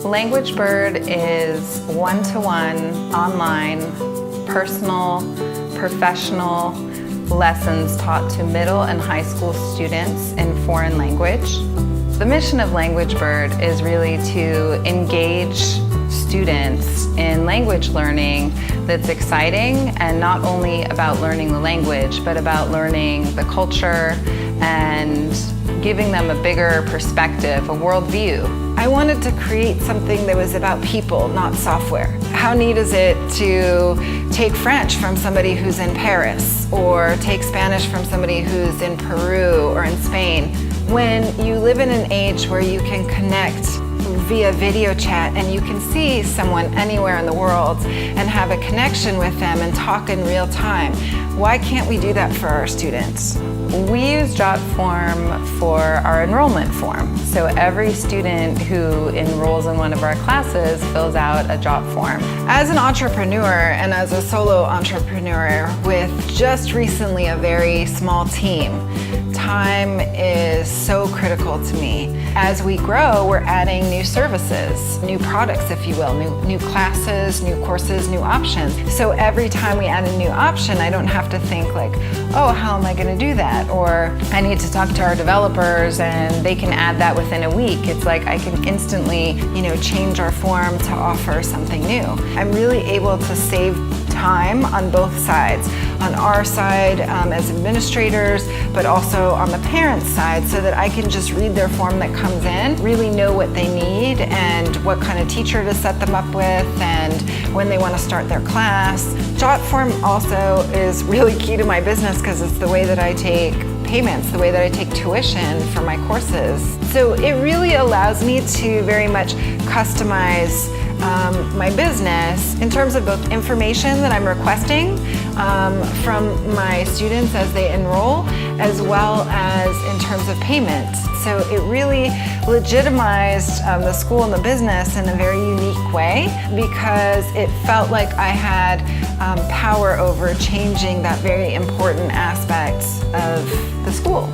Languagebird is one-to-one, online, personal, professional lessons taught to middle and high school students in foreign language. The mission of Languagebird is really to engage students in language learning that's exciting, and not only about learning the language, but about learning the culture and giving them a bigger perspective, a worldview. I wanted to create something that was about people, not software. How neat is it to take French from somebody who's in Paris, or take Spanish from somebody who's in Peru or in Spain? When you live in an age where you can connect via video chat and you can see someone anywhere in the world and have a connection with them and talk in real time, why can't we do that for our students? We use Jotform for our enrollment form. So every student who enrolls in one of our classes fills out a Jotform. As an entrepreneur and as a solo entrepreneur with just recently a very small team, time is so critical to me. As we grow, we're adding new services, new products, if you will, new classes, new courses, new options. So every time we add a new option, I don't have to think like, oh, how am I going to do that? Or I need to talk to our developers and they can add that within a week. It's like I can instantly, change our form to offer something new. I'm really able to save time on both sides. On our side as administrators, but also on the parents' side, so that I can just read their form that comes in, really know what they need and what kind of teacher to set them up with and when they want to start their class. Jotform also is really key to my business because it's the way that I take payments, the way that I take tuition for my courses. So it really allows me to very much customize my business in terms of both information that I'm requesting from my students as they enroll, as well as in terms of payment. So it really legitimized the school and the business in a very unique way, because it felt like I had power over changing that very important aspect of the school.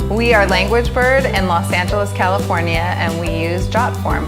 We are Languagebird in Los Angeles, California, and we use Jotform.